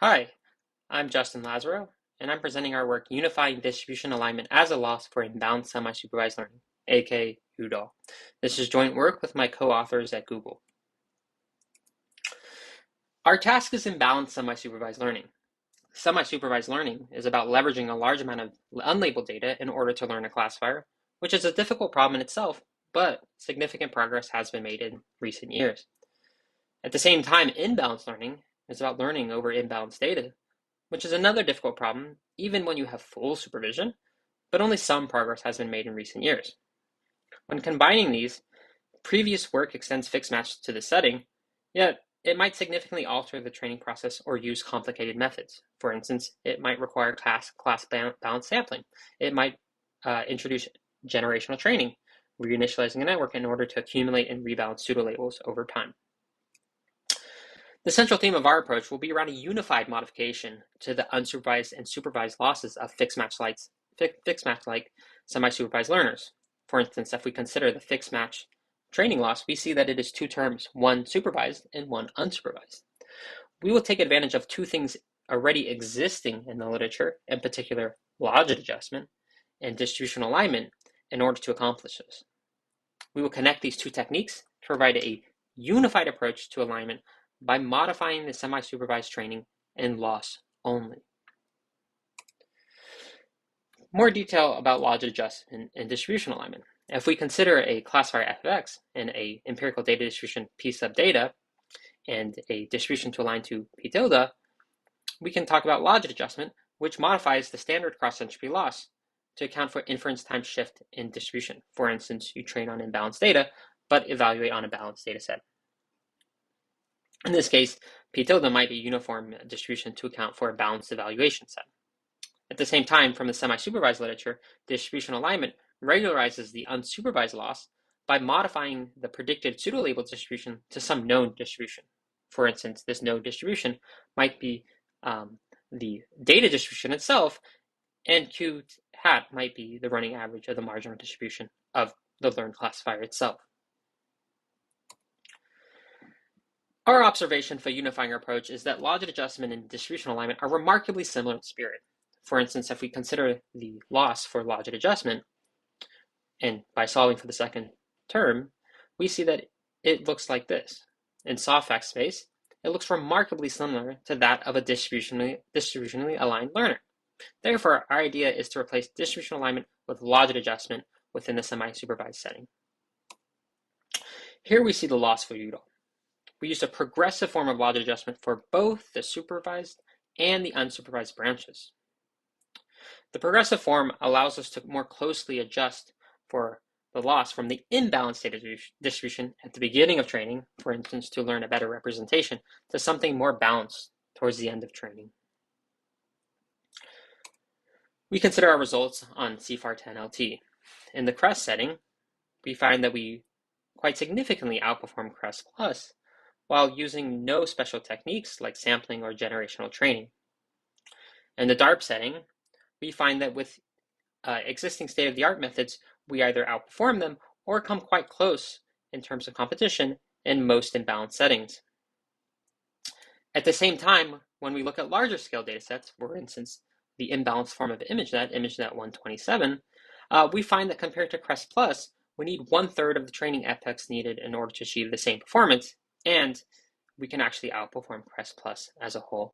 Hi, I'm Justin Lazarow, and I'm presenting our work Unifying Distribution Alignment as a Loss for Imbalanced Semi-supervised Learning, aka UDAL. This is joint work with my co-authors at Google. Our task is imbalanced semi-supervised learning. Semi-supervised learning is about leveraging a large amount of unlabeled data in order to learn a classifier, which is a difficult problem in itself, but significant progress has been made in recent years. At the same time, imbalanced learning is about learning over imbalanced data, which is another difficult problem even when you have full supervision, but only some progress has been made in recent years. When combining these, previous work extends fixed match to the setting, yet it might significantly alter the training process or use complicated methods. For instance, it might require class balance sampling. It might introduce generational training, reinitializing a network in order to accumulate and rebalance pseudo-labels over time. The central theme of our approach will be around a unified modification to the unsupervised and supervised losses of fixed match-like semi-supervised learners. For instance, if we consider the fixed match training loss, we see that it is two terms, one supervised and one unsupervised. We will take advantage of two things already existing in the literature, in particular logit adjustment and distributional alignment, in order to accomplish this. We will connect these two techniques to provide a unified approach to alignment by modifying the semi-supervised training and loss only. More detail about logit adjustment and distributional alignment. If we consider a classifier f of x and a empirical data distribution p sub data and a distribution to align to p tilde, we can talk about logit adjustment, which modifies the standard cross-entropy loss to account for inference time shift in distribution. For instance, you train on imbalanced data, but evaluate on a balanced data set. In this case, p tilde might be a uniform distribution to account for a balanced evaluation set. At the same time, from the semi-supervised literature, distributional alignment regularizes the unsupervised loss by modifying the predicted pseudo-label distribution to some known distribution. For instance, this known distribution might be the data distribution itself, and q hat might be the running average of the marginal distribution of the learned classifier itself. Our observation for unifying our approach is that logit adjustment and distributional alignment are remarkably similar in spirit. For instance, if we consider the loss for logit adjustment, and by solving for the second term, we see that it looks like this. In soft fact space, it looks remarkably similar to that of a distributionally aligned learner. Therefore, our idea is to replace distributional alignment with logit adjustment within the semi-supervised setting. Here we see the loss for UDAL. We used a progressive form of logit adjustment for both the supervised and the unsupervised branches. The progressive form allows us to more closely adjust for the loss from the imbalanced data distribution at the beginning of training, for instance, to learn a better representation, to something more balanced towards the end of training. We consider our results on CFAR 10LT. In the CReST setting, we find that we quite significantly outperform CReST Plus while using no special techniques like sampling or generational training. In the DARP setting, we find that with existing state-of-the-art methods, we either outperform them or come quite close in terms of competition in most imbalanced settings. At the same time, when we look at larger scale datasets, for instance, the imbalanced form of ImageNet 127, we find that compared to CReST Plus, we need 1/3 of the training epochs needed in order to achieve the same performance, and we can actually outperform CReST Plus as a whole.